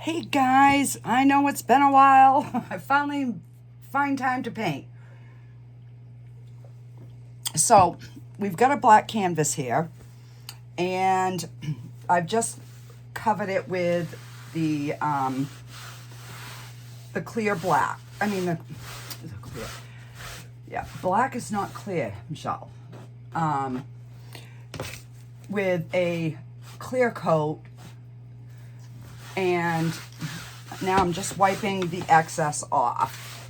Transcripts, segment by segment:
Hey guys, I know it's been a while. I finally find time to paint. So we've got a black canvas here, and I've just covered it with the clear black. The clear. Yeah, black is not clear, Michelle. With a clear coat, and now I'm just wiping the excess off.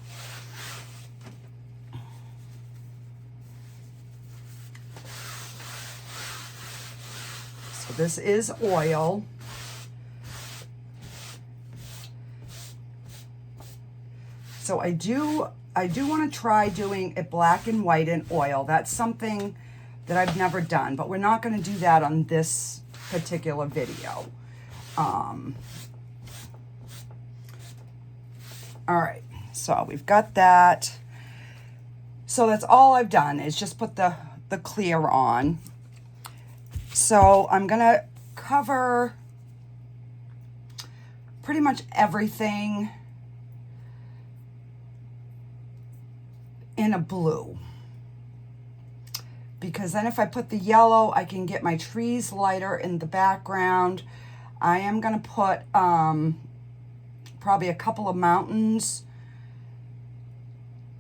So this is oil. So I do want to try doing a black and white in oil. That's something that I've never done, but we're not going to do that on this particular video. All right, so we've got that. So that's all I've done is just put the clear on. So I'm gonna cover pretty much everything in a blue, because then if I put the yellow, I can get my trees lighter in the background. I am gonna put probably a couple of mountains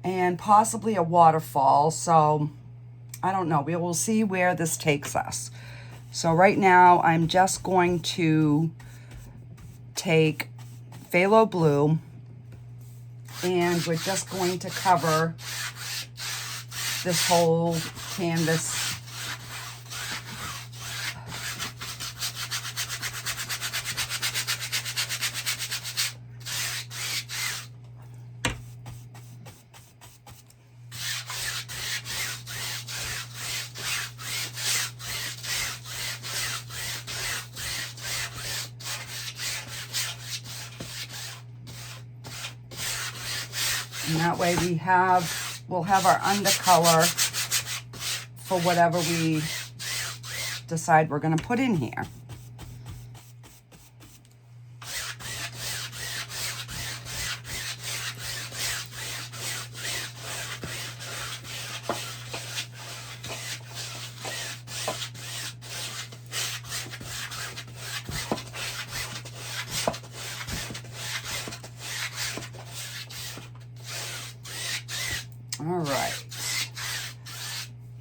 and possibly a waterfall. So I don't know, we will see where this takes us. So right now I'm just going to take phthalo blue, and we're just going to cover this whole canvas. And that way we'll have our undercolor for whatever we decide we're going to put in here. All right,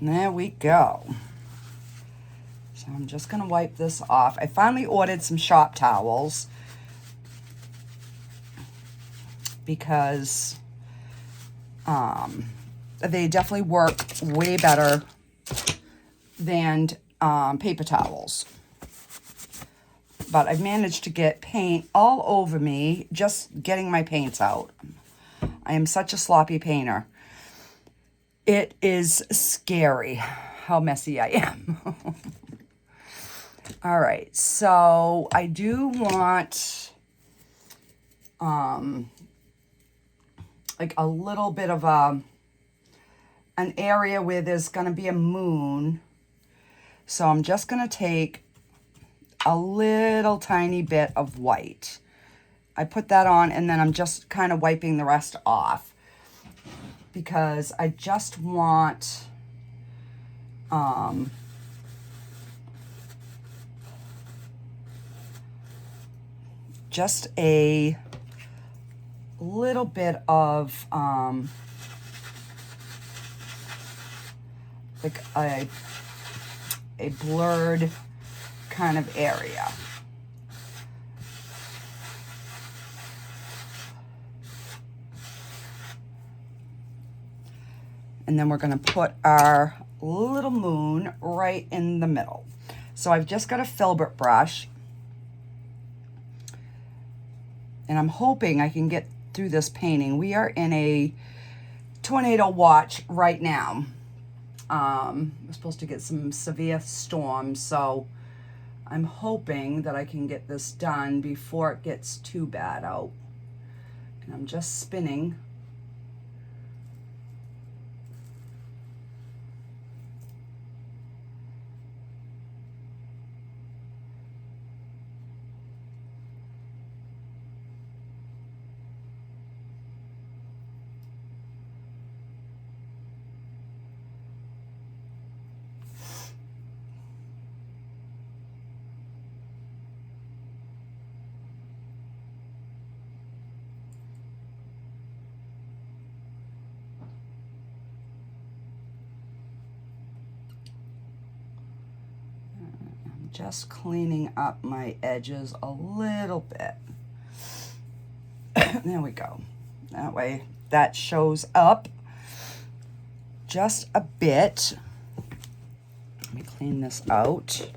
there we go. So I'm just gonna wipe this off. I finally ordered some shop towels because they definitely work way better than paper towels. But I've managed to get paint all over me just getting my paints out. I am such a sloppy painter. It is scary how messy I am. All right, so I do want like a little bit of an area where there's going to be a moon. So I'm just going to take a little tiny bit of white. I put that on, and then I'm just kind of wiping the rest off, because I just want just a little bit of like a blurred kind of area. And then we're going to put our little moon right in the middle. So I've just got a filbert brush, and I'm hoping I can get through this painting. We are in a tornado watch right now. We're supposed to get some severe storms, so I'm hoping that I can get this done before it gets too bad out. And I'm just spinning. just cleaning up my edges a little bit. There we go. That way that shows up just a bit. Let me clean this out.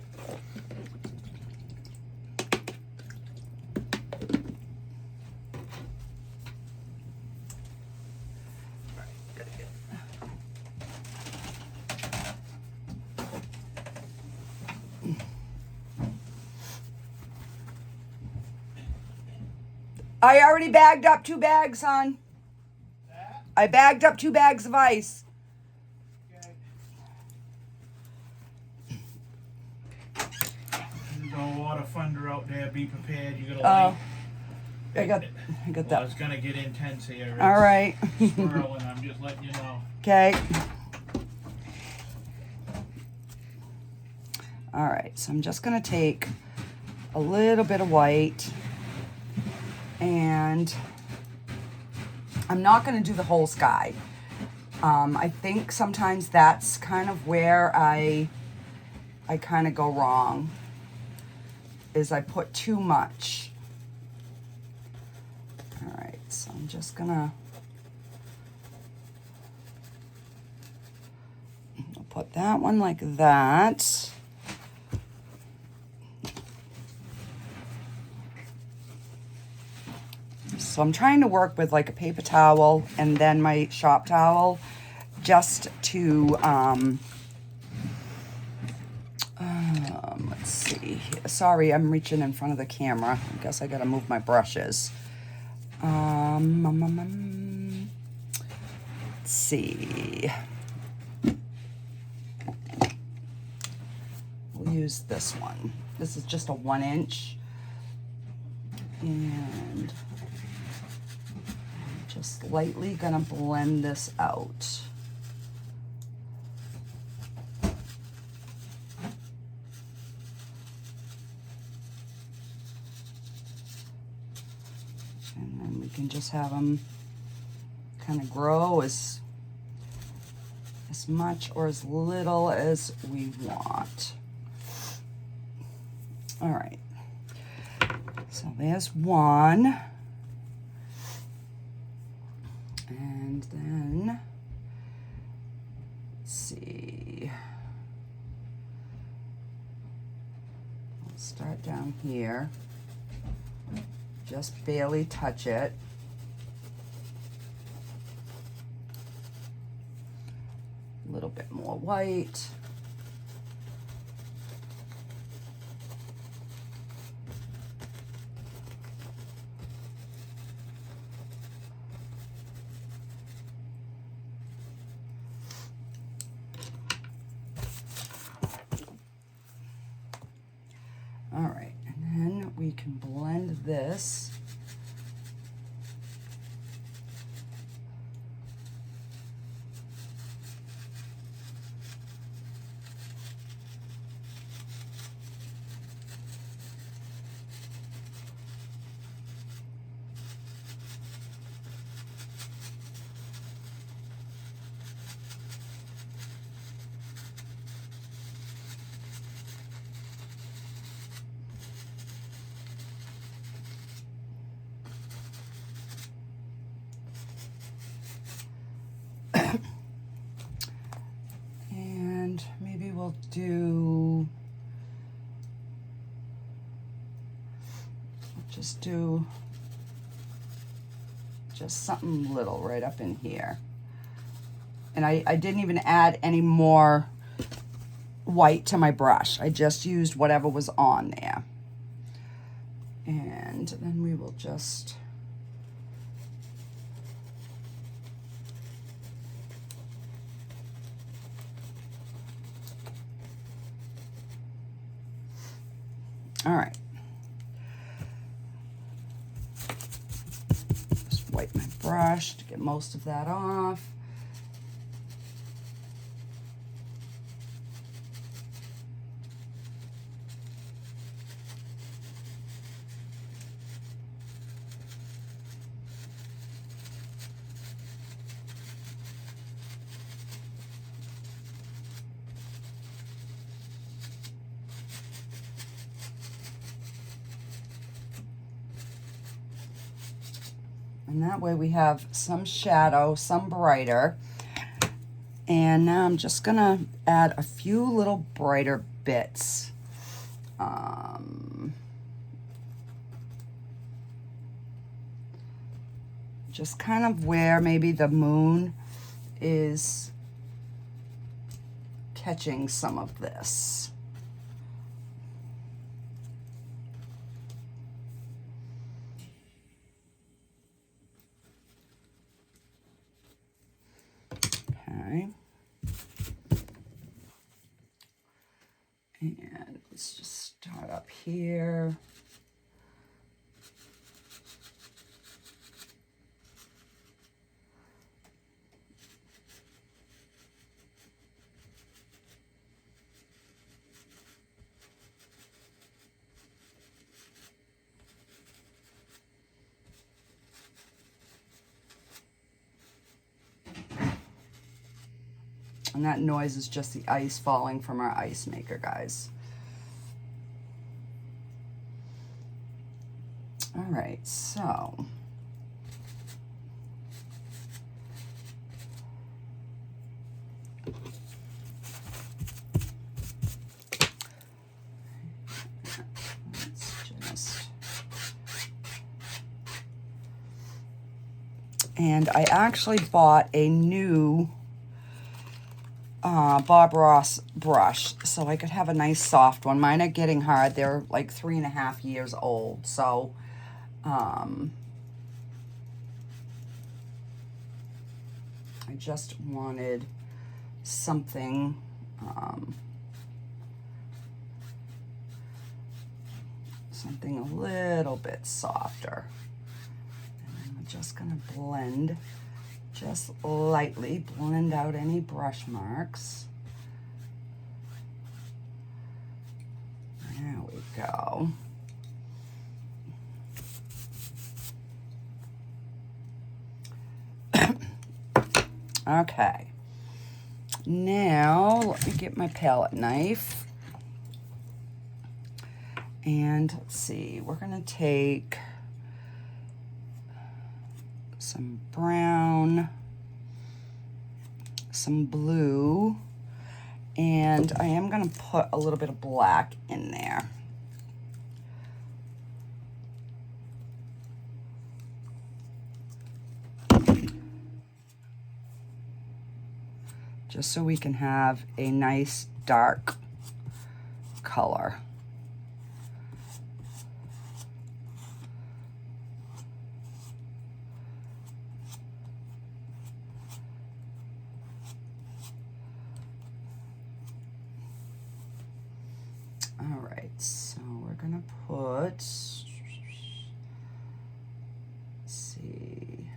I already bagged up 2 bags, hon. I bagged up 2 bags of ice. Okay. There's a lot of thunder out there. Be prepared. You got a light. I got Well, that. it's gonna get intense here. All right. Swirling. I'm just letting you know. Okay. All right. So I'm just gonna take a little bit of white, and I'm not going to do the whole sky. I think sometimes that's kind of where I kind of go wrong, is I put too much. All right, so I'm just gonna put that one like that. So I'm trying to work with like a paper towel and then my shop towel, just to, let's see. Sorry, I'm reaching in front of the camera. I guess I gotta move my brushes. Let's see. We'll use this one. This is just a 1 inch. And just lightly gonna blend this out. And then we can just have them kind of grow as much or as little as we want. All right. So there's one. And then, let's see. I'll start down here. Just barely touch it. A little bit more white. All right, and then we can blend this. And maybe we'll do, just something little right up in here. And I didn't even add any more white to my brush. I just used whatever was on there. And then we will just all right. Just wipe my brush to get most of that off. And that way we have some shadow, some brighter. And now I'm just gonna add a few little brighter bits. Just kind of where maybe the moon is catching some of this. Okay. And let's just start up here. And that noise is just the ice falling from our ice maker, guys. All right, so and I actually bought a new Bob Ross brush so I could have a nice soft one. Mine are getting hard. They're like 3.5 years old. So I just wanted something something a little bit softer. And I'm just gonna blend, just lightly blend out any brush marks. There we go. Okay, now let me get my palette knife. And let's see, we're gonna take some brown, some blue, and I am gonna put a little bit of black in there. Just so we can have a nice dark color. All right, so we're gonna put, let's see.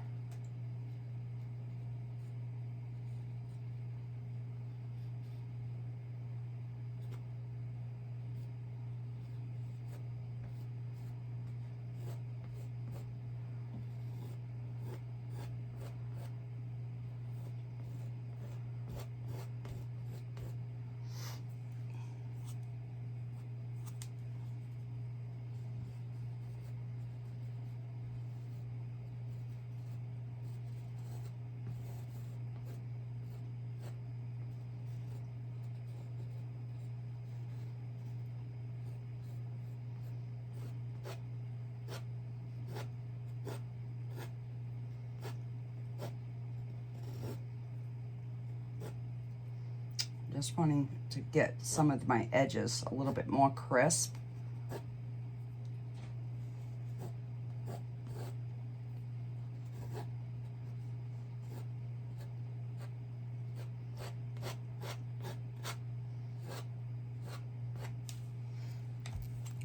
Just wanting to get some of my edges a little bit more crisp.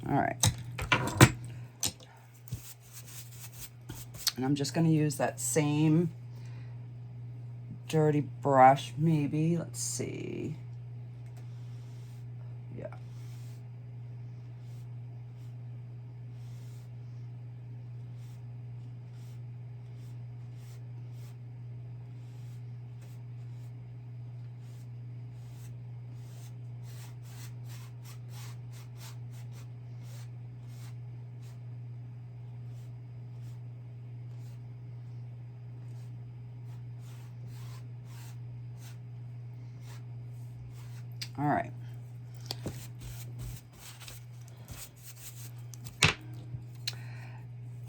All right. And I'm just going to use that same dirty brush, maybe. Let's see. Yeah. All right.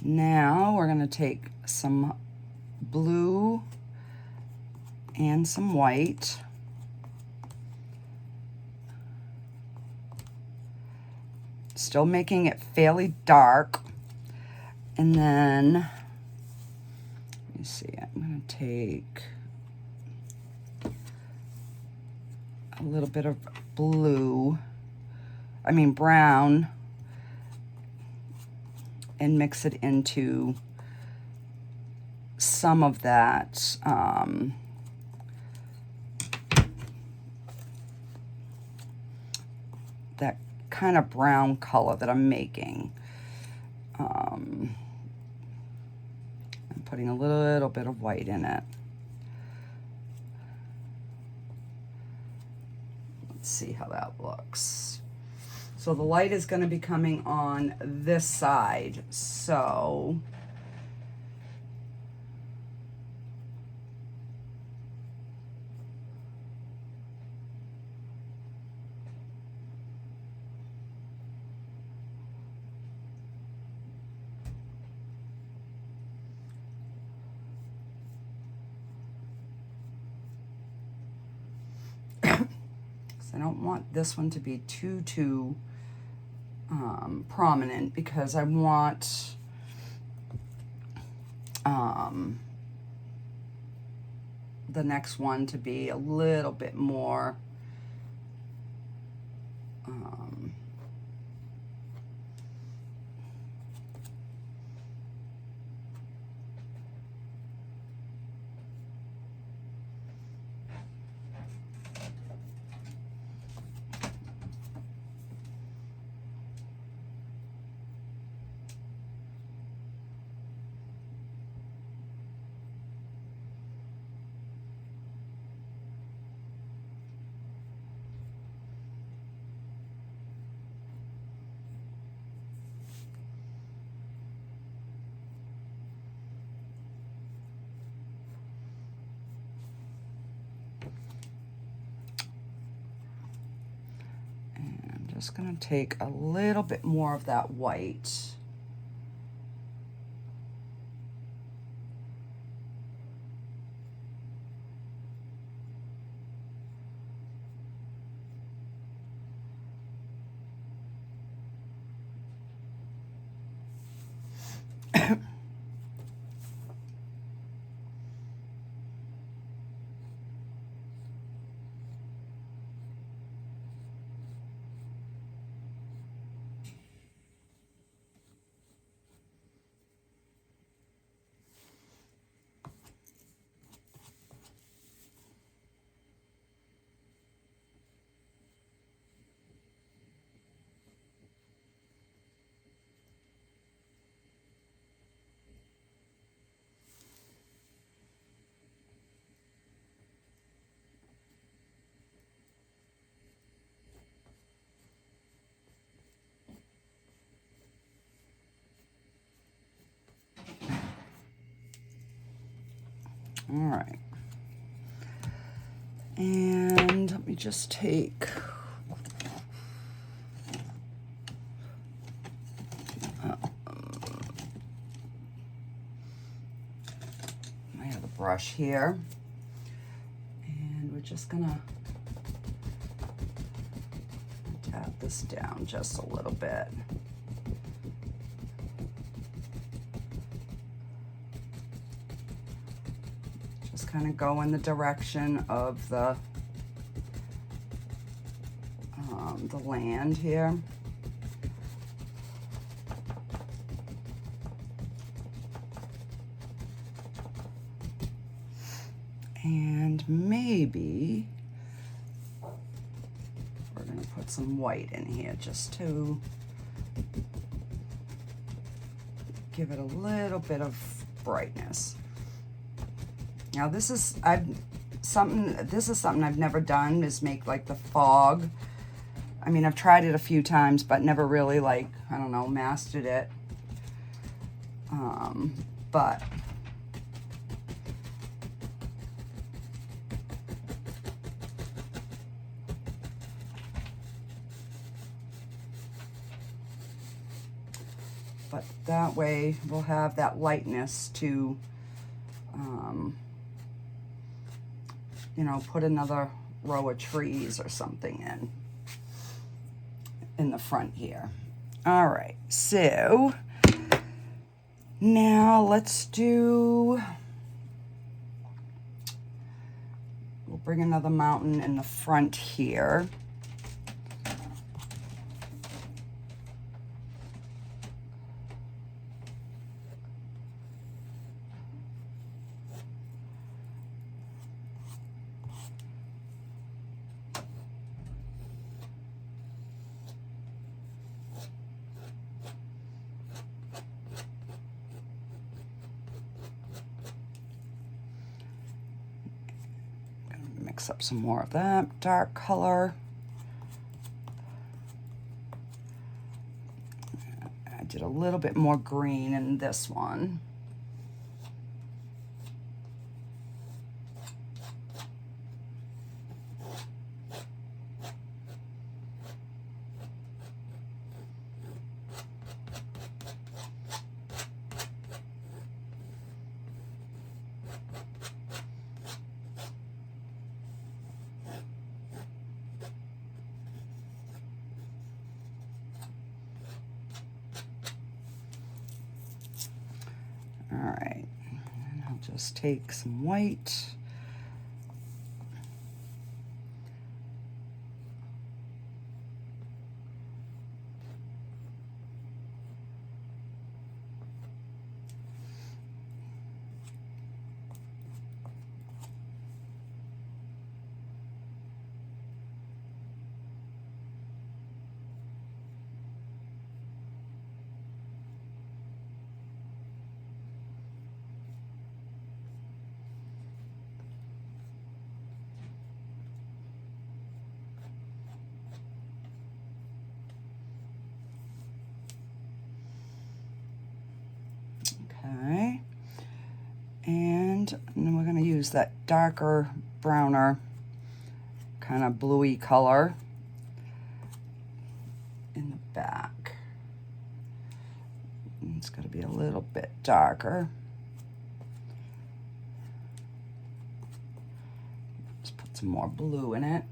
Now we're going to take some blue and some white. Still making it fairly dark. And then, let me see, I'm going to take a little bit of brown, and mix it into some of that that kind of brown color that I'm making. I'm putting a little bit of white in it. Let's see how that looks. So the light is going to be coming on this side. So I don't want this one to be too prominent, because I want the next one to be a little bit more just going to take a little bit more of that white. All right. And let me just take I have a brush here, and we're just gonna tap this down just a little bit. Kind of go in the direction of the land here. And maybe we're going to put some white in here just to give it a little bit of brightness. Now this is something I've never done, is make like the fog. I mean, I've tried it a few times, but never really, like, I don't know, mastered it. But That way we'll have that lightness to, you know, put another row of trees or something in the front here. All right, so now let's do, we'll bring another mountain in the front here. Mix up some more of that dark color. I did a little bit more green in this one. All right, and I'll just take some white. Okay, and then we're going to use that darker, browner, kind of bluey color in the back. It's got to be a little bit darker. Just put some more blue in it.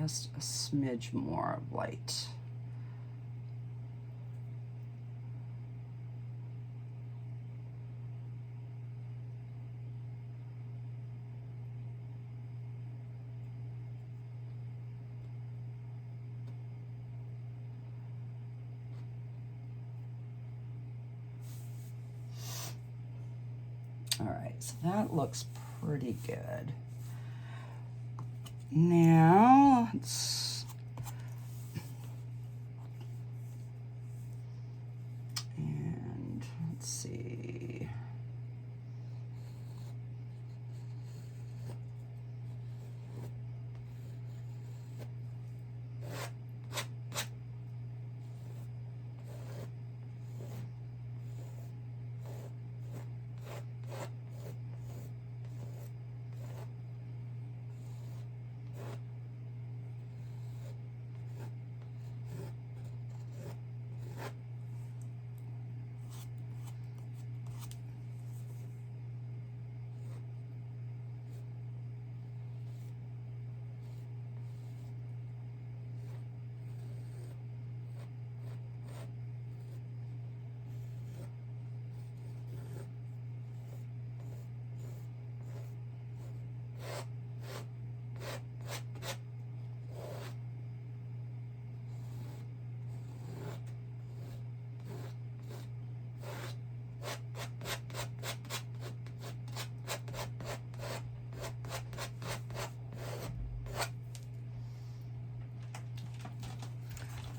Just a smidge more of light. All right, so that looks pretty good. Now, let's see.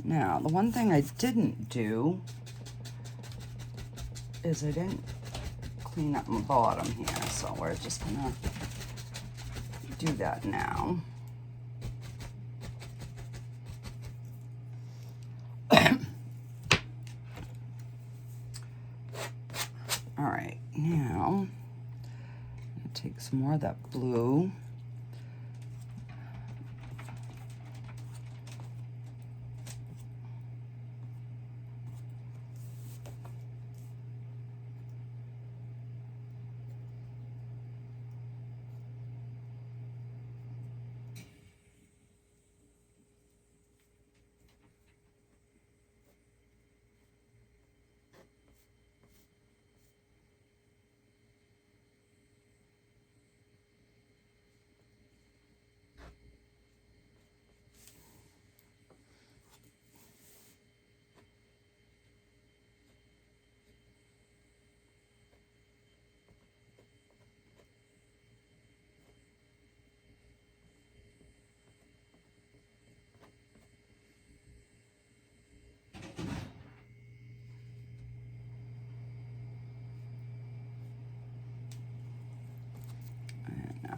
Now, the one thing I didn't do is I didn't clean up my bottom here. So we're just gonna do that now. All right, now I'm gonna take some more of that blue.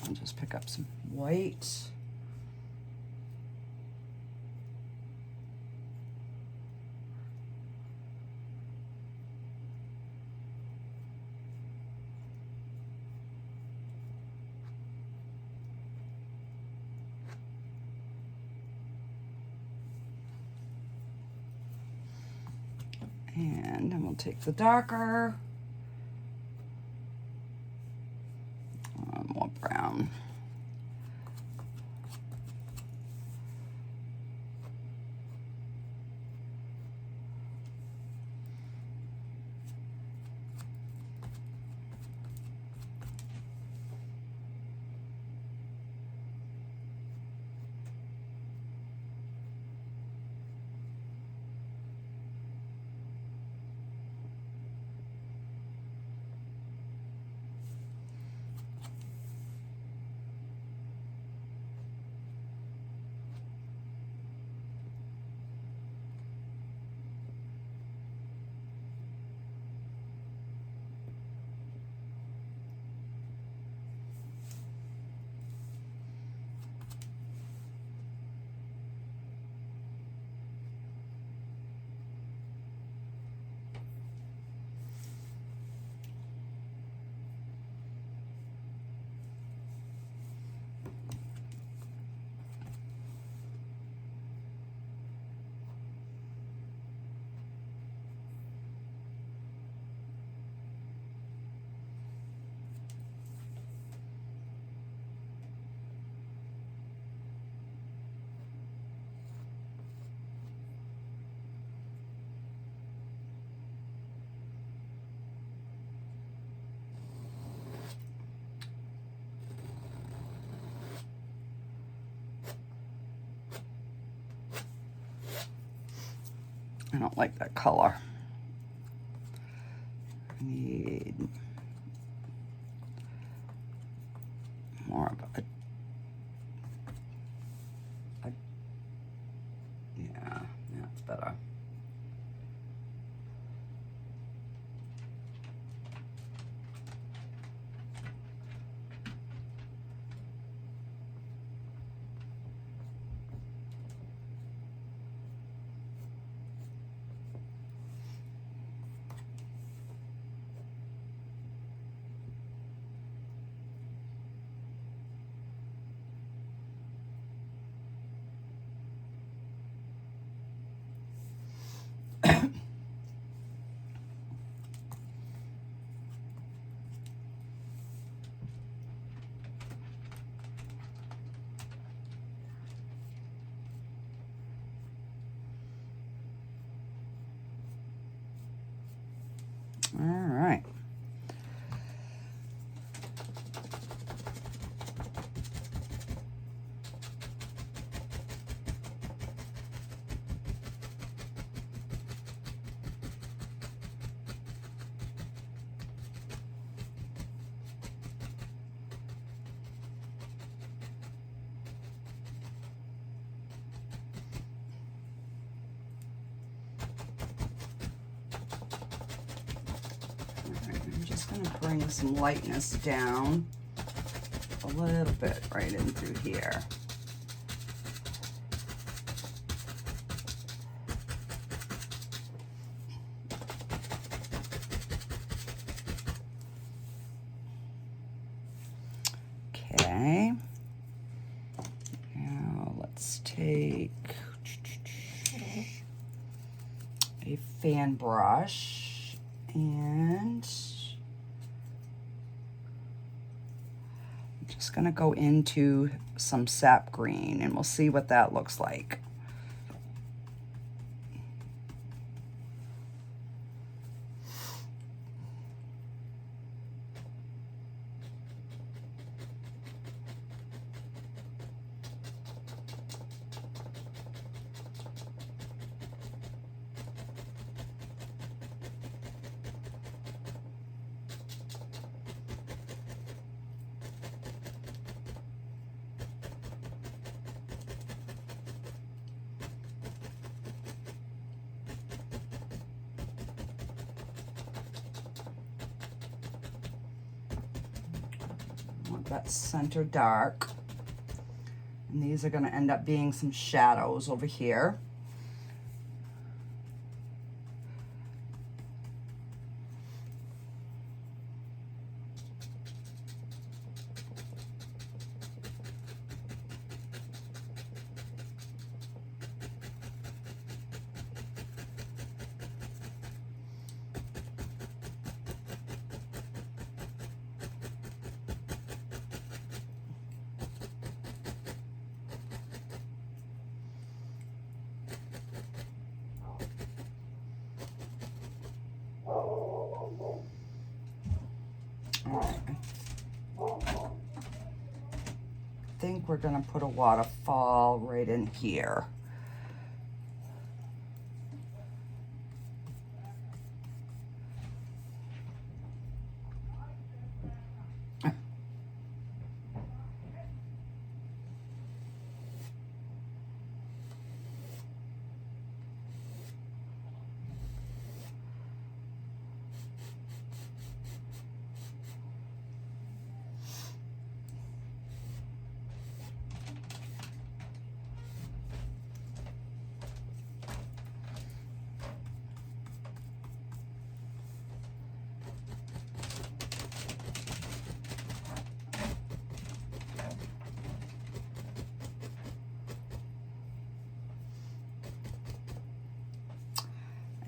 And just pick up some white. And then we'll take the darker, more brown. I don't like that color. I need more of a yeah, that's better. I'm gonna bring some lightness down a little bit right in through here. Okay. Now let's take a fan brush and I'm just going to go into some sap green and we'll see what that looks like. That center dark, and these are going to end up being some shadows over here. I think we're going to put a waterfall right in here.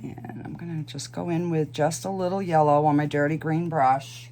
And I'm going to just go in with just a little yellow on my dirty green brush.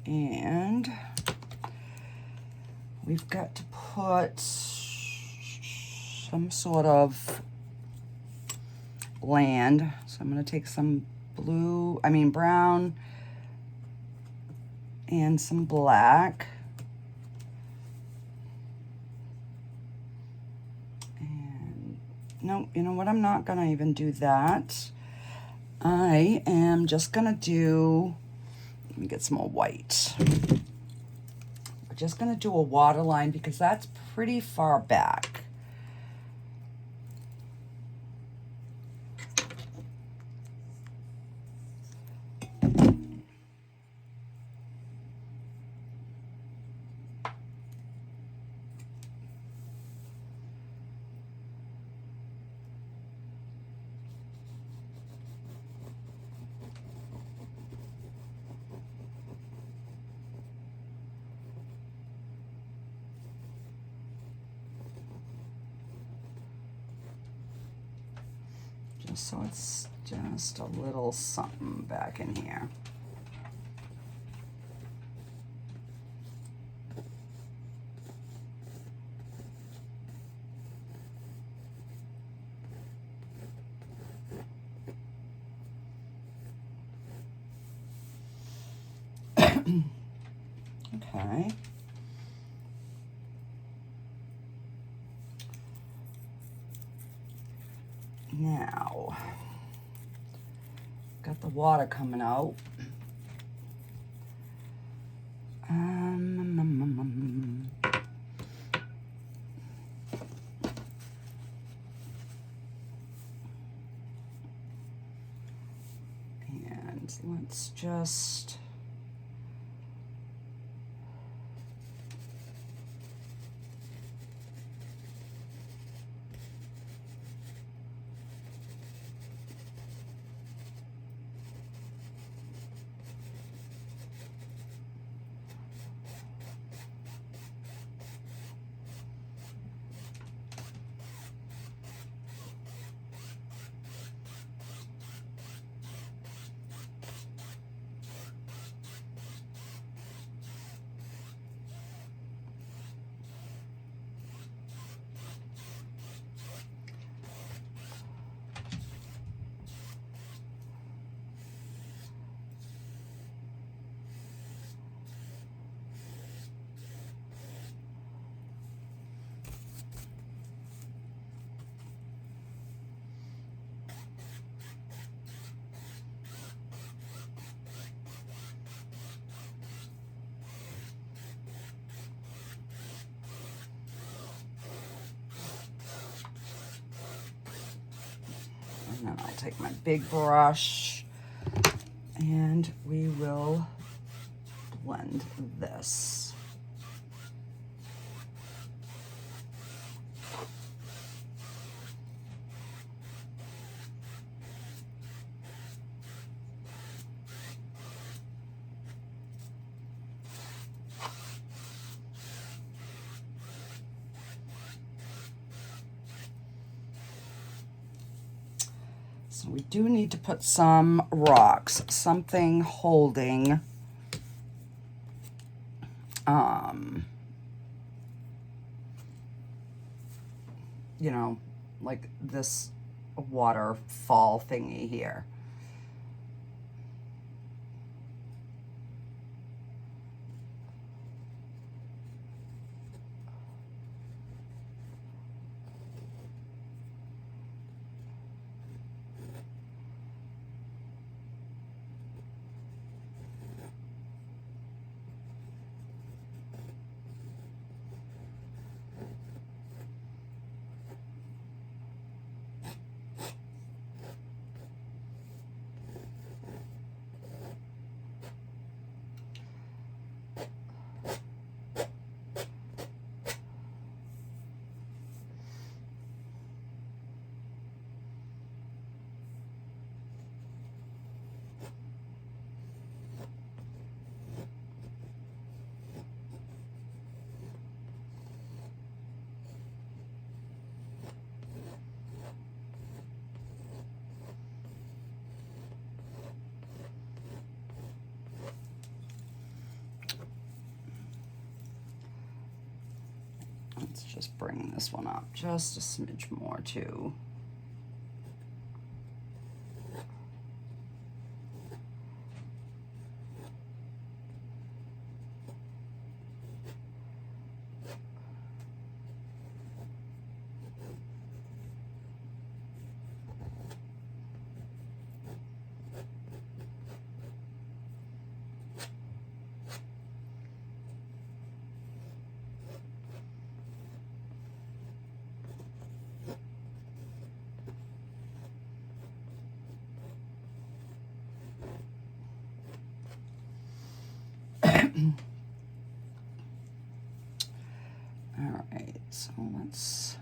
And we've got to put some sort of land. So I'm going to take some brown and some black. And no, you know what? I'm not going to even do that. I am just going to do, let me get some more white. We're just going to do a water line because that's pretty far back. So it's just a little something back in here. Okay. Now, got the water coming out. And let's just and then I'll take my big brush and we will blend this. So we do need to put some rocks, something holding you know, like this waterfall thingy here. Let's just bring this one up just a smidge more too. All right, so let's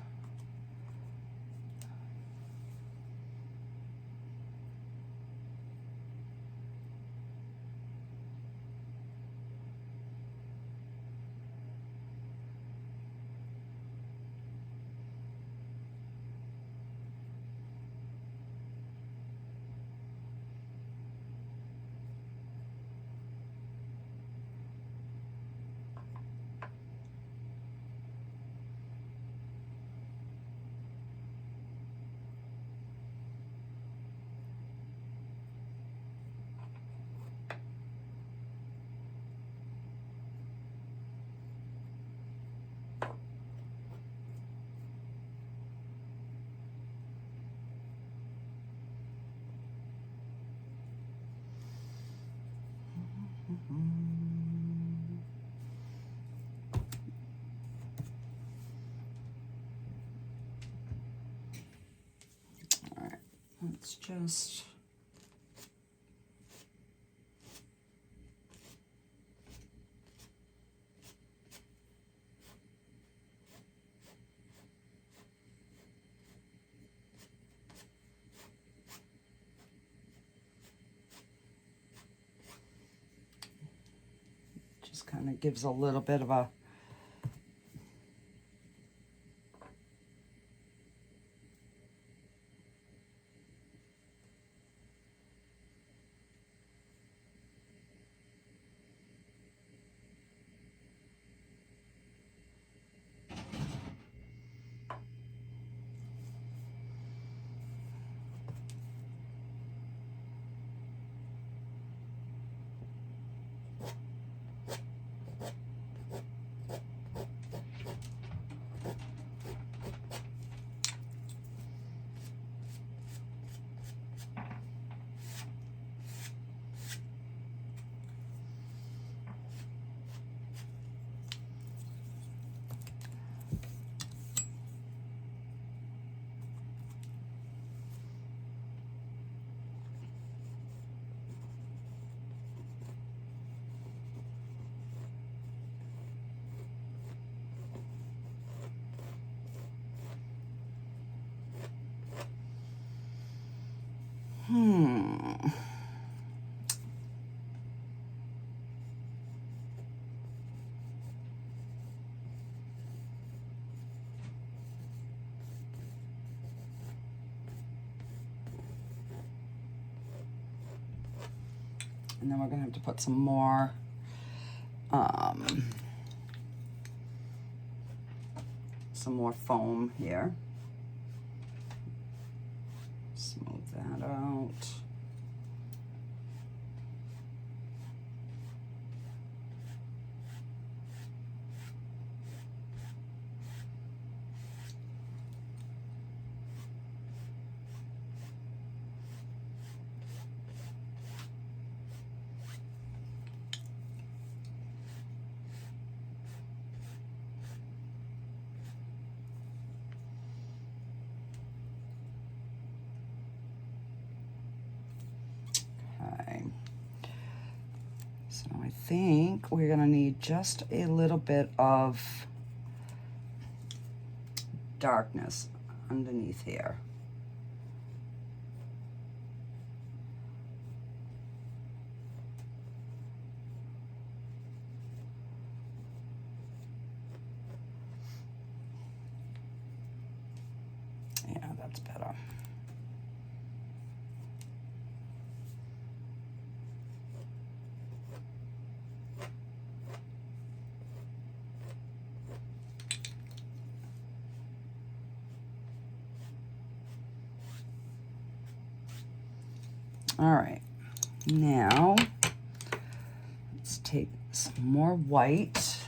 just kind of gives a little bit of a and then we're gonna have to put some more foam here. Smooth that out. I think we're gonna need just a little bit of darkness underneath here. Yeah, that's better. All right, now let's take some more white.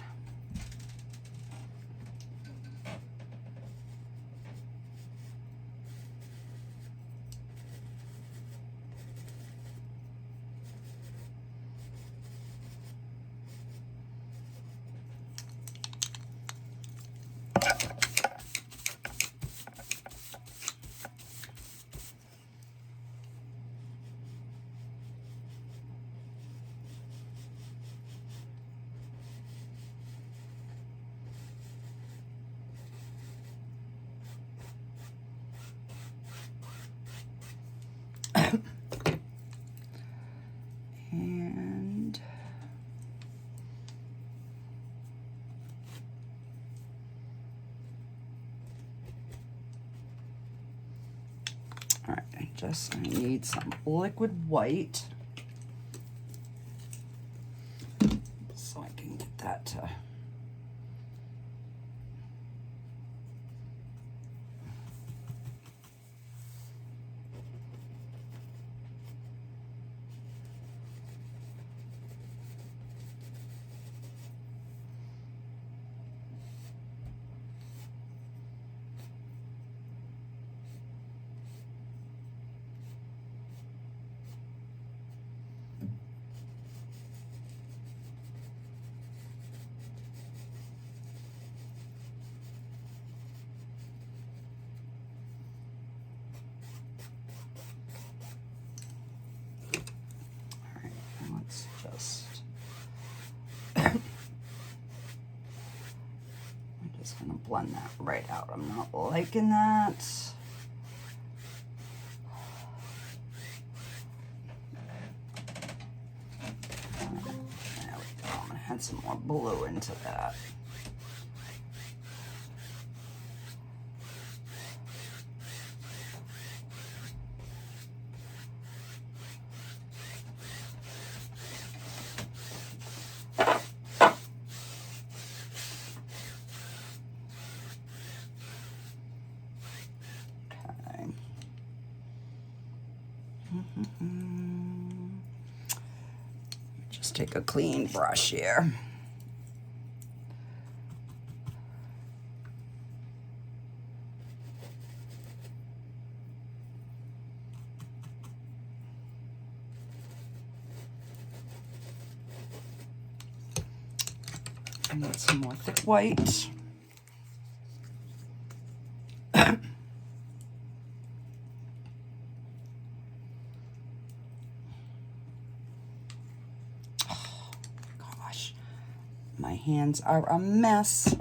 And all right, I need some liquid white so I can get that to blend that right out. I'm not liking that. There we go. I'm gonna add some more blue into that. Just take a clean brush here. I need some more thick white. My hands are a mess.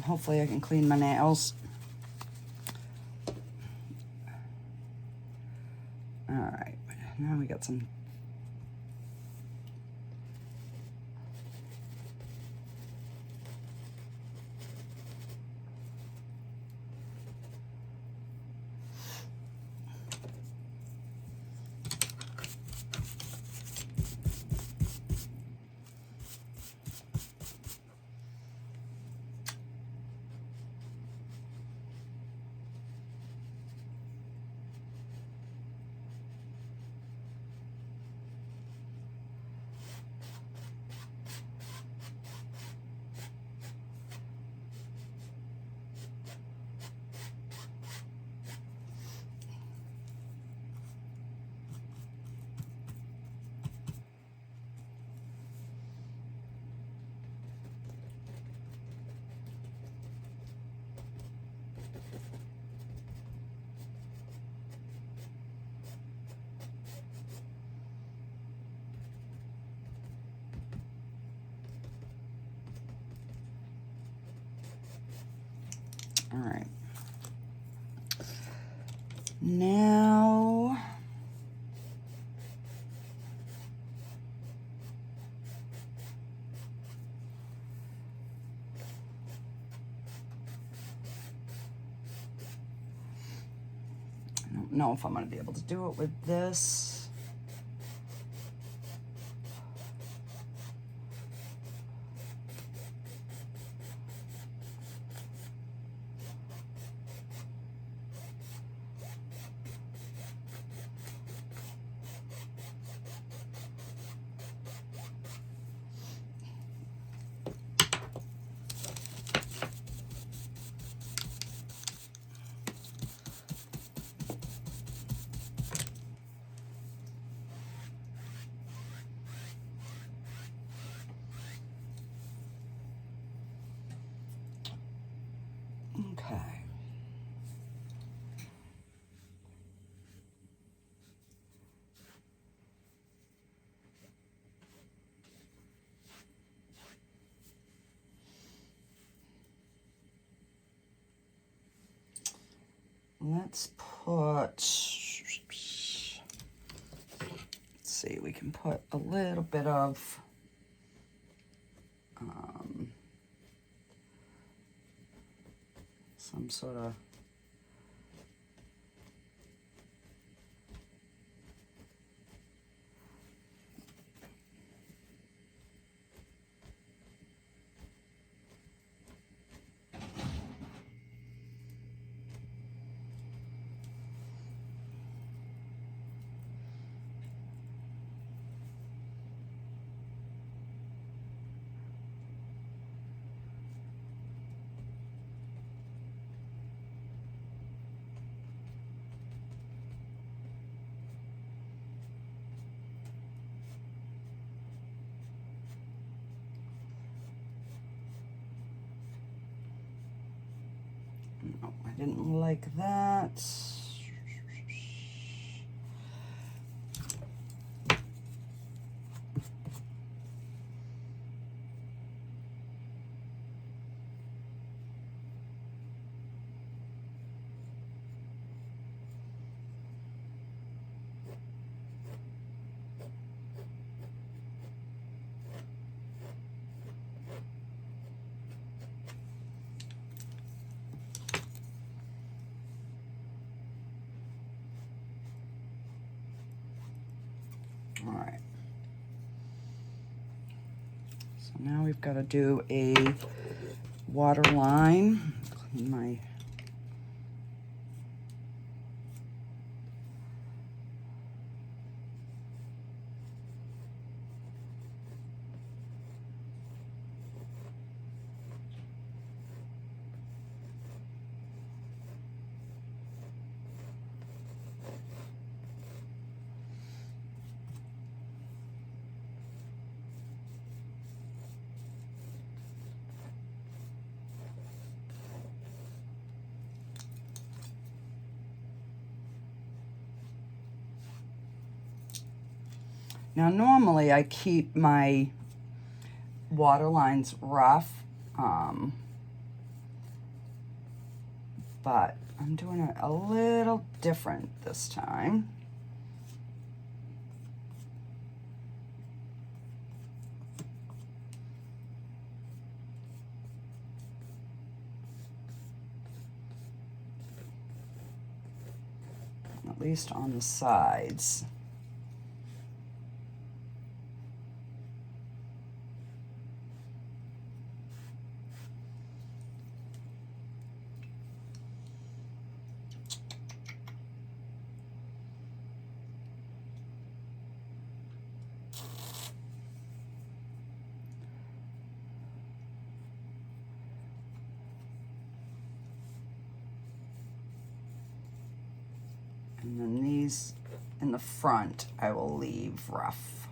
Hopefully I can clean my nails. All right, now we got some. All right. Now, I don't know if I'm going to be able to do it with this. let's put, let's see, we can put a little bit of some sort of no, I didn't like that. All right. So now we've got to do a water line. Clean my Now, normally I keep my water lines rough, but I'm doing it a little different this time. At least on the sides. And then these in the front, I will leave rough.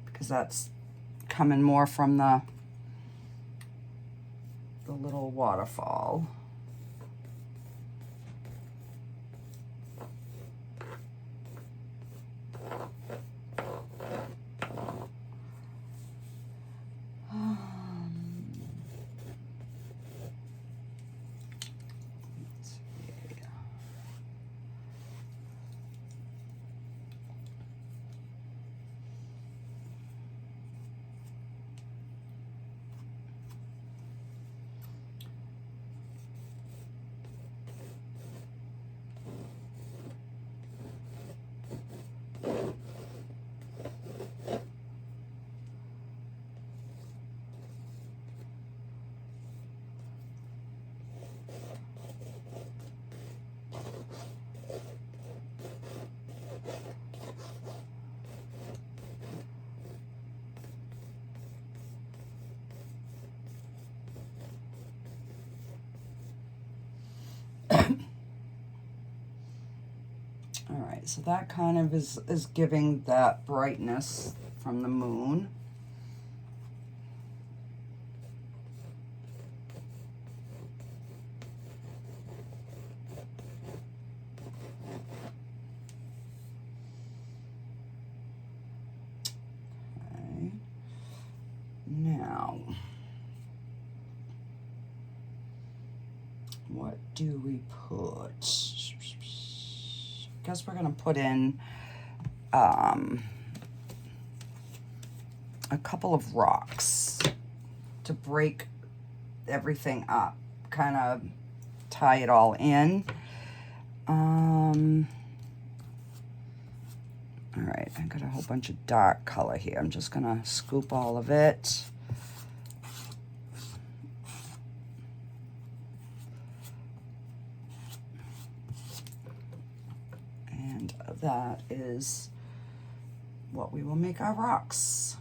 Because that's coming more from the little waterfall. All right, so that kind of is giving that brightness from the moon. Okay, now what do we put? I guess we're gonna put in a couple of rocks to break everything up, kind of tie it all in. All right, I got a whole bunch of dark color here. I'm just gonna scoop all of it. And that is what we will make our rocks.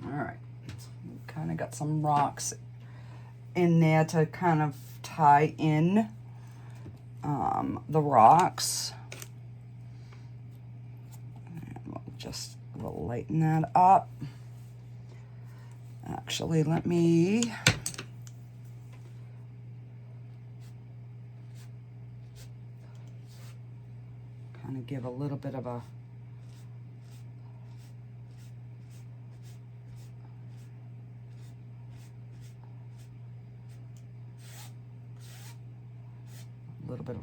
All right, kind of got some rocks in there to kind of tie in the rocks. And we'll lighten that up. Actually, let me kind of give a little bit of a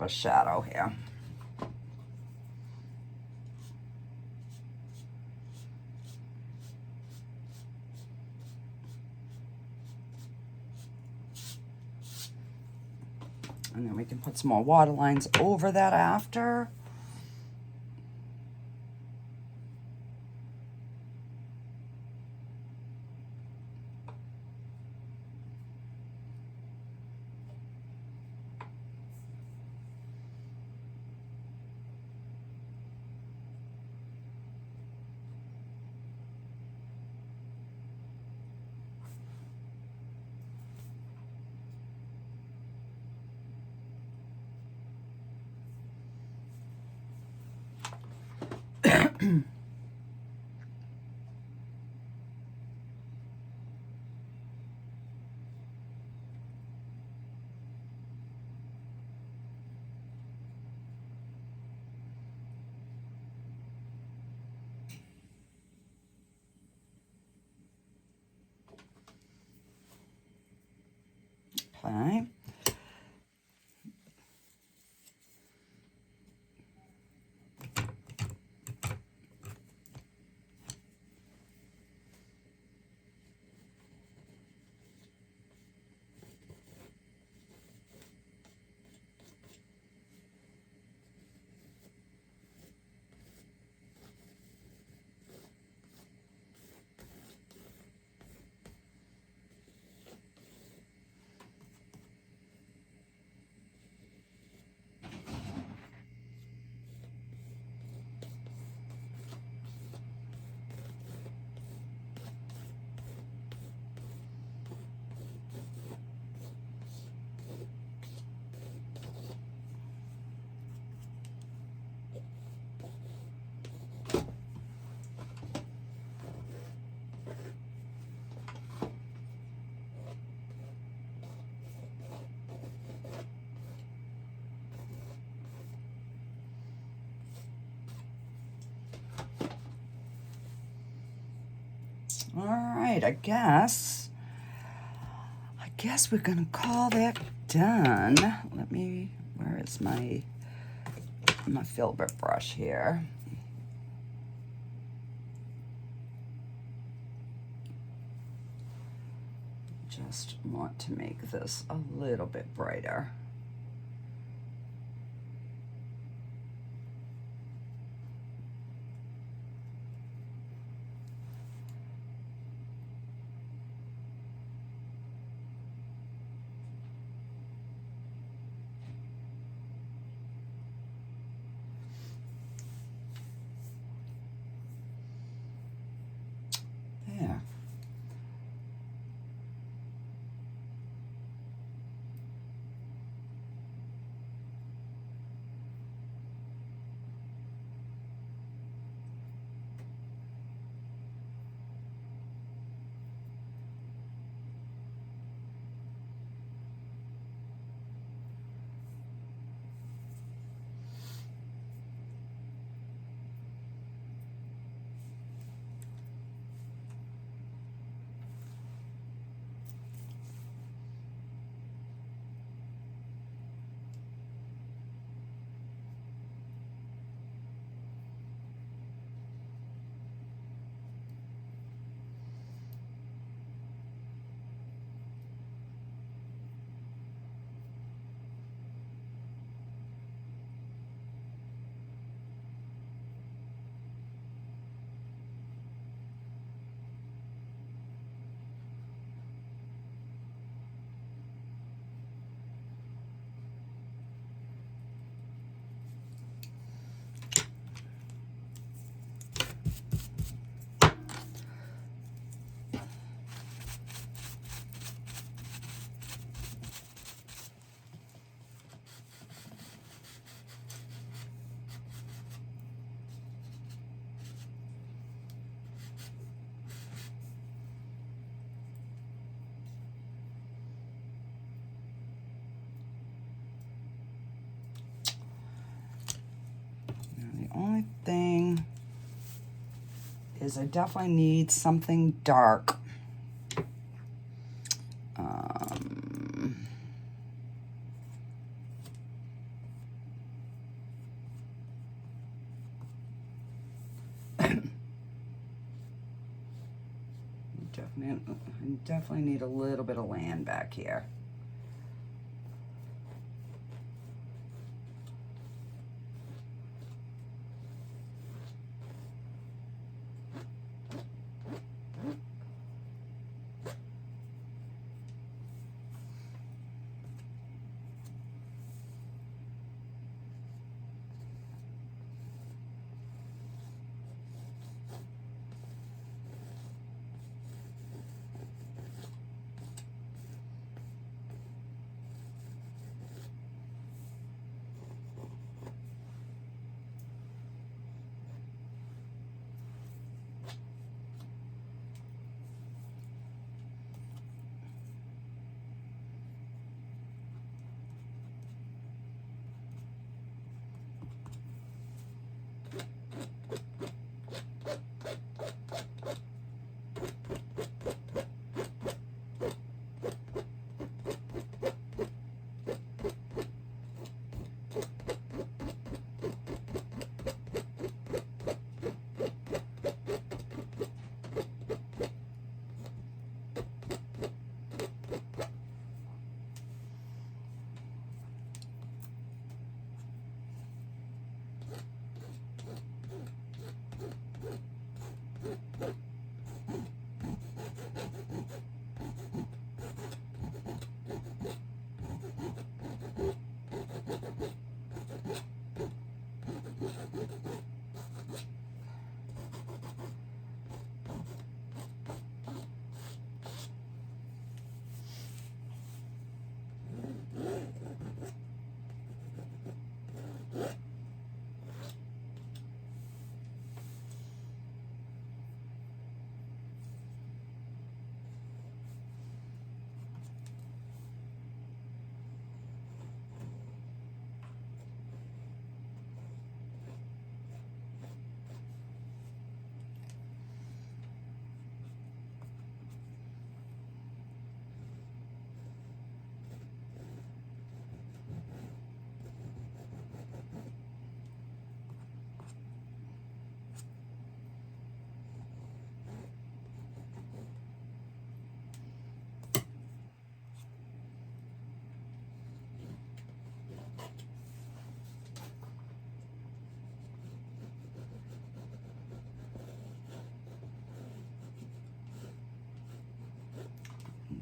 shadow here. And then we can put some more water lines over that after. Okay. All right, I guess we're gonna call that done. Let me, where is my filbert brush here? just want to make this a little bit brighter. There. The only thing is I definitely need something dark. I definitely need a little bit of land back here.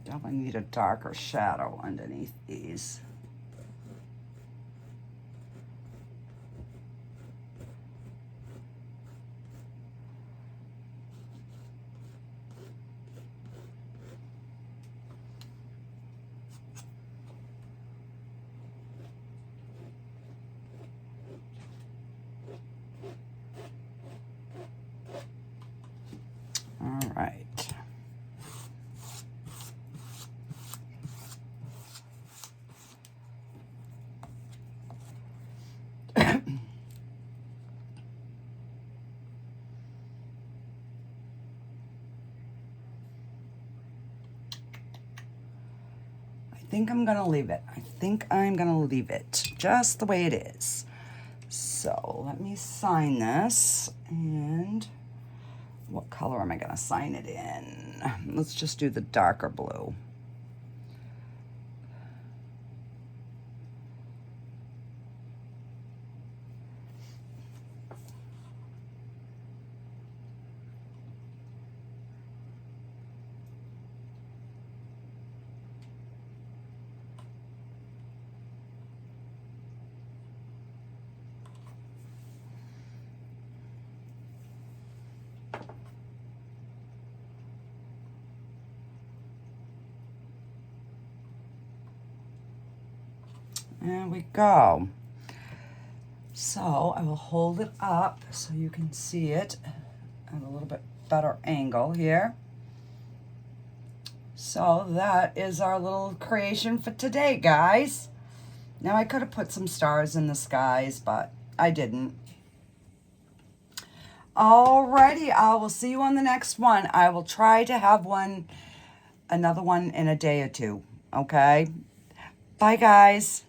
Definitely need a darker shadow underneath these. All right. I think I'm gonna leave it. I think I'm gonna leave it just the way it is. So let me sign this, and what color am I gonna sign it in? Let's just do the darker blue. There we go. So I will hold it up so you can see it at a little bit better angle here. So that is our little creation for today, guys. Now I could have put some stars in the skies, but I didn't. Alrighty, I will see you on the next one. I will try to have another one in a day or two, okay? Bye, guys.